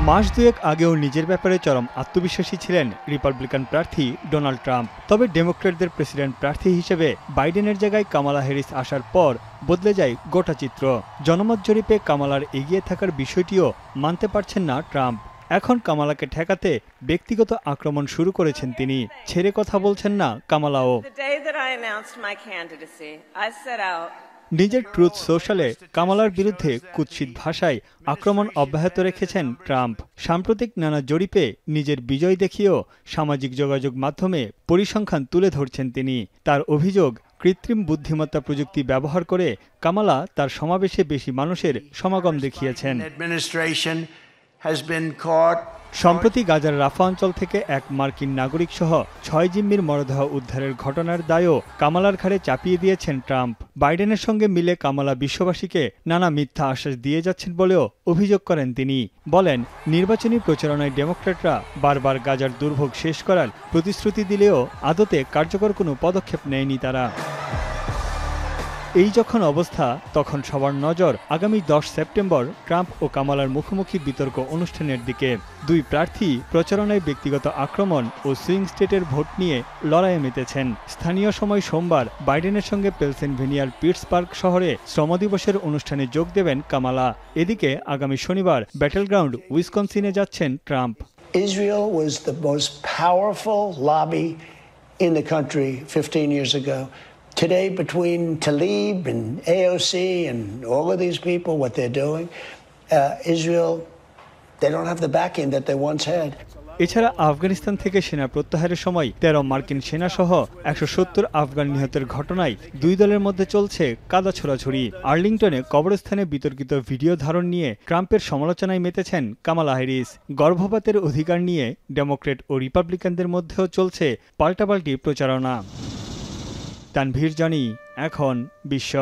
মাস দুয়েক আগেও নিজের ব্যাপারে চরম আত্মবিশ্বাসী ছিলেন রিপাবলিকান প্রার্থী ডোনাল্ড ট্রাম্প। তবে ডেমোক্র্যাটদের প্রেসিডেন্ট প্রার্থী হিসেবে বাইডেনের জায়গায় কামালা হ্যারিস আসার পর বদলে যায় গোটা চিত্র। জনমত জরিপে কামালার এগিয়ে থাকার বিষয়টিও মানতে পারছেন না ট্রাম্প। এখন কামালাকে ঠেকাতে ব্যক্তিগত আক্রমণ শুরু করেছেন তিনি। ছেড়ে কথা বলছেন না কামালাও। নিজের ট্রুথ সোশ্যালে কামালার বিরুদ্ধে কুৎসিত ভাষায় আক্রমণ অব্যাহত রেখেছেন ট্রাম্প। সাম্প্রতিক নানা জরিপে নিজের বিজয় দেখিয়েও সামাজিক যোগাযোগ মাধ্যমে পরিসংখ্যান তুলে ধরছেন তিনি। তার অভিযোগ, কৃত্রিম বুদ্ধিমত্তা প্রযুক্তি ব্যবহার করে কামালা তার সমাবেশে বেশি মানুষের সমাগম দেখিয়েছেন। সম্প্রতি গাজার রাফা অঞ্চল থেকে এক মার্কিন নাগরিক সহ ৬ জিম্মির মরদেহ উদ্ধারের ঘটনার দায়ও কামালার ঘাড়ে চাপিয়ে দিয়েছেন ট্রাম্প। বাইডেনের সঙ্গে মিলে কামালা বিশ্ববাসীকে নানা মিথ্যা আশ্বাস দিয়ে যাচ্ছেন বলেও অভিযোগ করেন তিনি। বলেন, নির্বাচনী প্রচারণায় ডেমোক্র্যাটরা বারবার গাজার দুর্ভোগ শেষ করার প্রতিশ্রুতি দিলেও আদতে কার্যকর কোনো পদক্ষেপ নেয়নি তারা। এই যখন অবস্থা, তখন সবার নজর আগামী 10 সেপ্টেম্বর ট্রাম্প ও কামালার মুখোমুখি বিতর্ক অনুষ্ঠানের দিকে। দুই প্রার্থী প্রচারণায় ব্যক্তিগত আক্রমণ ও সুইং স্টেটের ভোট নিয়ে লড়াইয়ে মেতেছেন। স্থানীয় সময় সোমবার বাইডেনের সঙ্গে পেনসিলভেনিয়ার পিটসবার্গ শহরে শ্রম দিবসের অনুষ্ঠানে যোগ দেবেন কামালা। এদিকে আগামী শনিবার ব্যাটেলগ্রাউন্ড উইসকনসিনে যাচ্ছেন Trump. Israel was the most powerful lobby in the country 15 years ago. Today, between Tlaib and AOC and all of these people, what they're doing, Israel, they don't have the backing that they once had. এছাড়া আফগানিস্তান থেকে সেনা প্রত্যাহারের সময় 13 মার্কিন সেনাসহ 170 আফগান নিহতের ঘটনায় দুই দলের মধ্যে চলছে কাদা ছোড়াছুড়ি। আর্লিংটনে কবরস্থানে বিতর্কিত ভিডিও ধারণ নিয়ে ট্রাম্পের সমালোচনায় মেতেছেন কামালা হ্যারিস। গর্ভপাতের অধিকার নিয়ে ডেমোক্র্যাট ও রিপাবলিকানদের মধ্যেও চলছে পাল্টাপাল্টি প্রচারণা। তানভীর জানি, এখন বিশ্ব।